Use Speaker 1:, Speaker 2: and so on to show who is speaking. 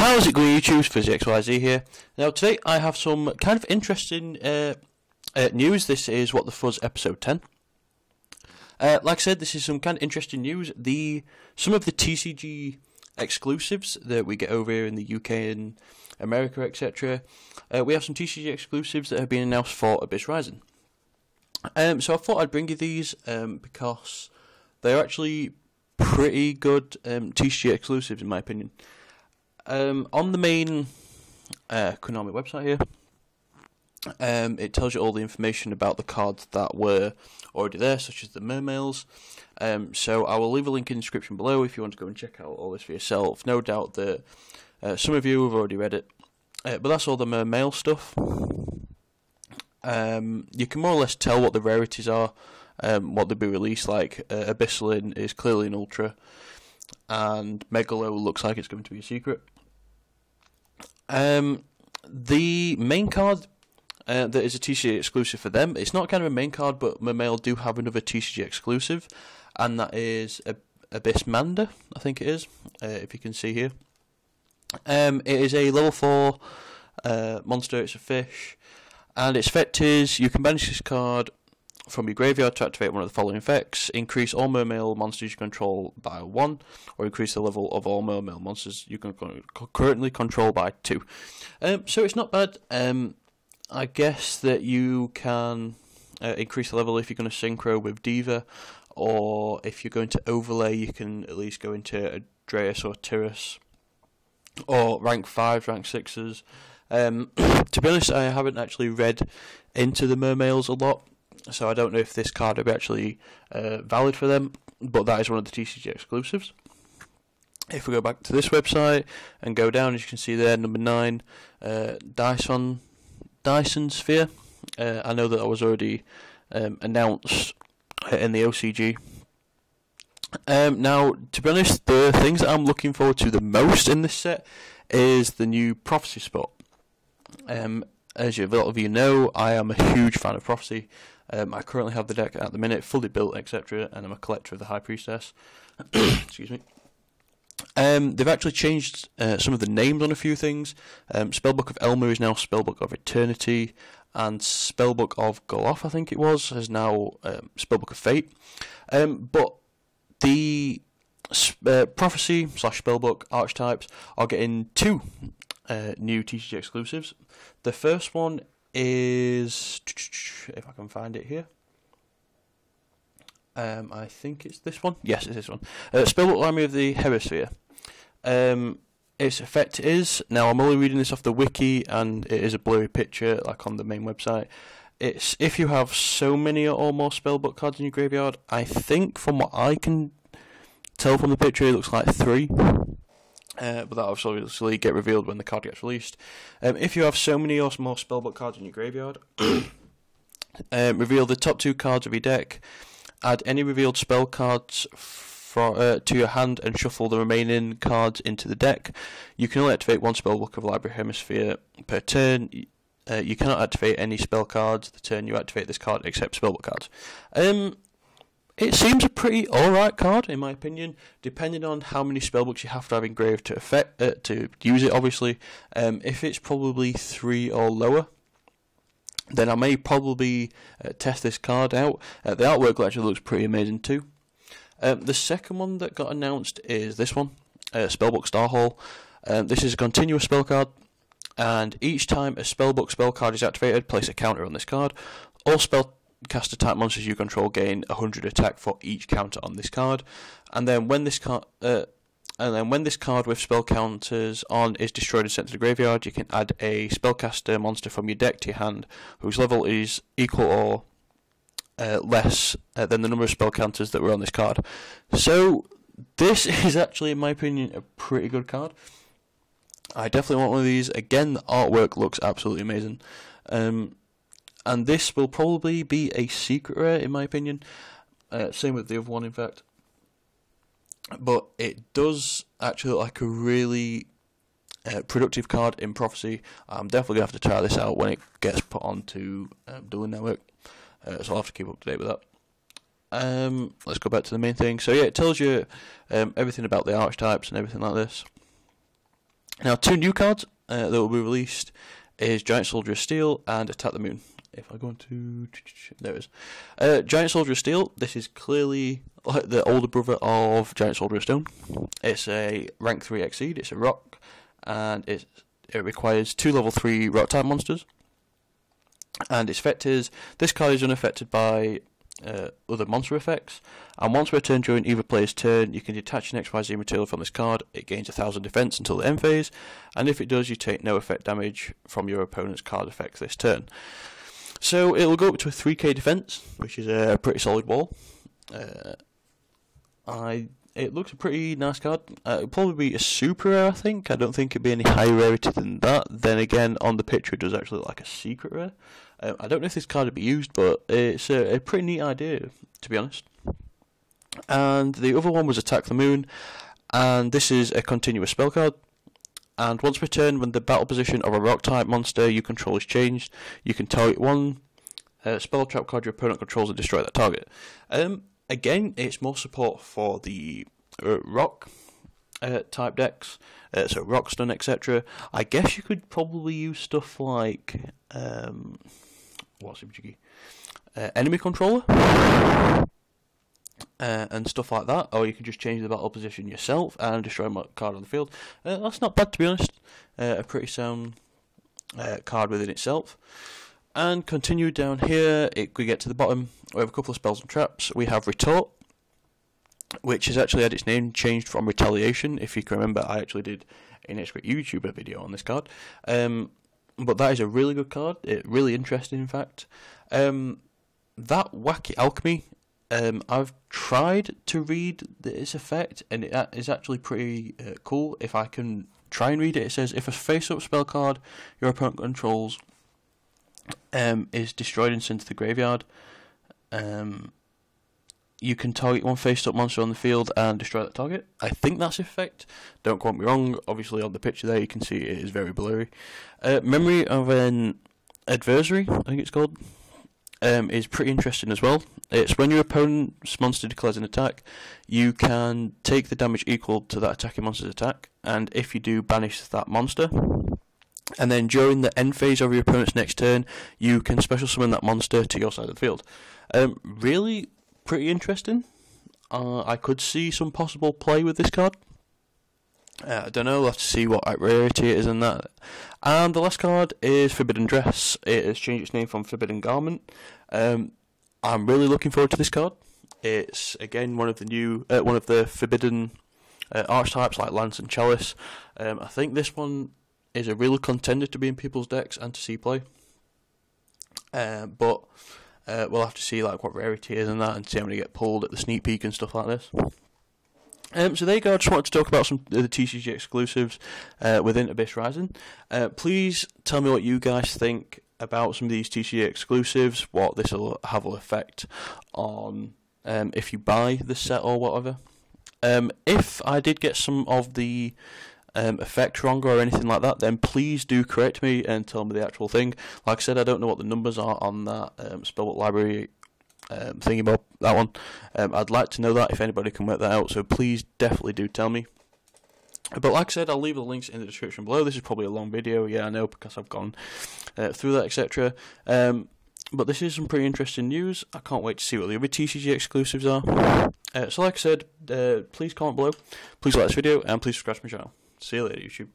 Speaker 1: How's it going, YouTube? FuzzyXYZ here. Now today I have some kind of interesting news. This is What the Fuzz episode 10. Like I said, this is some kind of interesting news. Some of the TCG exclusives that we get over here in the UK and America, etc. We have some TCG exclusives that have been announced for Abyss Rising. So I thought I'd bring you these because they're actually pretty good TCG exclusives in my opinion. On the main Konami website here, it tells you all the information about the cards that were already there, such as the mermails. So I will leave a link in the description below if you want to go and check out all this for yourself. No doubt that some of you have already read it, but that's all the mermail stuff. You can more or less tell what the rarities are, what they'll be released like. Abyssalin is clearly an ultra, and Megalo looks like it's going to be a secret. The main card that is a TCG exclusive for them, it's not kind of a main card, but Mermail do have another TCG exclusive, and that is Abyss Manda, I think it is, if you can see here. It is a level 4 monster, it's a fish, and its effect is you can banish this card from your graveyard to activate one of the following effects: increase all mermail monsters you control by 1, or increase the level of all mermail monsters you can currently control by 2. So it's not bad. I guess that you can increase the level if you're going to synchro with Diva, or if you're going to overlay, you can at least go into Adreus or Tyrus, or rank 5s, rank 6s. To be honest, I haven't actually read into the mermails a lot, so I don't know if this card will be actually valid for them, but that is one of the TCG exclusives. If we go back to this website and go down, as you can see there, number 9, Dyson Sphere. I know that was already announced in the OCG. Now, to be honest, the things that I'm looking forward to the most in this set is the new Prophecy spot. As a lot of you know, I am a huge fan of Prophecy. I currently have the deck at the minute, fully built, etc., and I'm a collector of the High Priestess. Excuse me. They've actually changed some of the names on a few things. Spellbook of Elmer is now Spellbook of Eternity, and Spellbook of Goloth, I think it was, is now Spellbook of Fate. But the Prophecy / Spellbook archetypes are getting 2 new TCG exclusives. The first one is, if I can find it here, I think it's this one. Yes, it's this one. Spellbook Army of the Hemisphere. Its effect is, now I'm only reading this off the wiki, and it is a blurry picture, like on the main website. It's if you have so many or more spellbook cards in your graveyard. I think from what I can tell from the picture, it looks like 3. But that will obviously get revealed when the card gets released. If you have so many or more spellbook cards in your graveyard, reveal the top 2 cards of your deck, add any revealed spell cards to your hand, and shuffle the remaining cards into the deck. You can only activate 1 spellbook of Library Hemisphere per turn. You cannot activate any spell cards the turn you activate this card except spellbook cards. It seems a pretty alright card, in my opinion, depending on how many spellbooks you have to have engraved to use it, obviously. If it's probably 3 or lower, then I may probably test this card out. The artwork actually looks pretty amazing too. The second one that got announced is this one, Spellbook Starhall. This is a continuous spell card, and each time a spellbook spell card is activated, place a counter on this card. All spellcaster type monsters you control gain 100 attack for each counter on this card, and then when this card with spell counters on is destroyed and sent to the graveyard, you can add a spellcaster monster from your deck to your hand, whose level is equal or less than the number of spell counters that were on this card. So this is actually, in my opinion, a pretty good card. I definitely want one of these. Again, the artwork looks absolutely amazing. And this will probably be a secret rare, in my opinion. Same with the other one, in fact. But it does actually look like a really productive card in Prophecy. I'm definitely going to have to try this out when it gets put onto Dueling Network. So I'll have to keep up to date with that. Let's go back to the main thing. So yeah, it tells you everything about the archetypes and everything like this. Now, 2 new cards that will be released is Giant Soldier of Steel and Attack the Moon. If I go into... there it is. Giant Soldier of Steel, this is clearly like the older brother of Giant Soldier of Stone. It's a rank 3 Exceed, it's a rock, and it requires 2 level 3 rock type monsters. And its effect is, this card is unaffected by other monster effects, and once per turn during either player's turn, you can detach an XYZ material from this card. It gains 1000 defense until the end phase, and if it does, you take no effect damage from your opponent's card effects this turn. So it will go up to a 3k defense, which is a pretty solid wall. It looks a pretty nice card. It'll probably be a super rare, I think. I don't think it'd be any higher rarity than that. Then again, on the picture, it does actually look like a secret rare. I don't know if this card would be used, but it's a pretty neat idea, to be honest. And the other one was Attack the Moon, and this is a continuous spell card. And once per turn, when the battle position of a rock type monster you control is changed, you can target one spell trap card your opponent controls and destroy that target. Again, it's more support for the rock type decks, so Rockstone, etc. I guess you could probably use stuff like enemy controller and stuff like that, or you can just change the battle position yourself and destroy a card on the field. That's not bad, to be honest. A pretty sound card within itself. And continue down here, we get to the bottom. We have a couple of spells and traps. We have Retort, which has actually had its name changed from Retaliation. If you can remember, I actually did an expert YouTuber video on this card. But that is a really good card. Really interesting, in fact. That Wacky Alchemy, I've tried to read its effect, and it is actually pretty cool. If I can try and read it, it says, if a face-up spell card your opponent controls is destroyed and sent to the graveyard, you can target one face-up monster on the field and destroy that target. I think that's effect. Don't quote me wrong. Obviously, on the picture there, you can see it is very blurry. Memory of an Adversary, I think it's called, is pretty interesting as well. It's when your opponent's monster declares an attack, you can take the damage equal to that attacking monster's attack, and if you do, banish that monster. And then during the end phase of your opponent's next turn, you can special summon that monster to your side of the field. Really pretty interesting. I could see some possible play with this card. I don't know, we'll have to see what rarity it is in that. And the last card is Forbidden Dress. It has changed its name from Forbidden Garment. I'm really looking forward to this card. It's again one of the forbidden archetypes like Lance and Chalice. I think this one is a real contender to be in people's decks and to see play. But we'll have to see like what rarity is and that, and see how many get pulled at the sneak peek and stuff like this. So there you go. I just wanted to talk about some of the TCG exclusives within Abyss Rising. Please tell me what you guys think about some of these TCG exclusives, what this will have an effect on if you buy the set or whatever. If I did get some of the effect wrong or anything like that, then please do correct me and tell me the actual thing. Like I said, I don't know what the numbers are on that spellbook library thingy about that one. I'd like to know that if anybody can work that out, so please definitely do tell me. But like I said, I'll leave the links in the description below. This is probably a long video, yeah, I know, because I've gone through that, etc. But this is some pretty interesting news. I can't wait to see what the other TCG exclusives are. So like I said, please comment below, please like this video, and please subscribe to my channel. See you later, YouTube.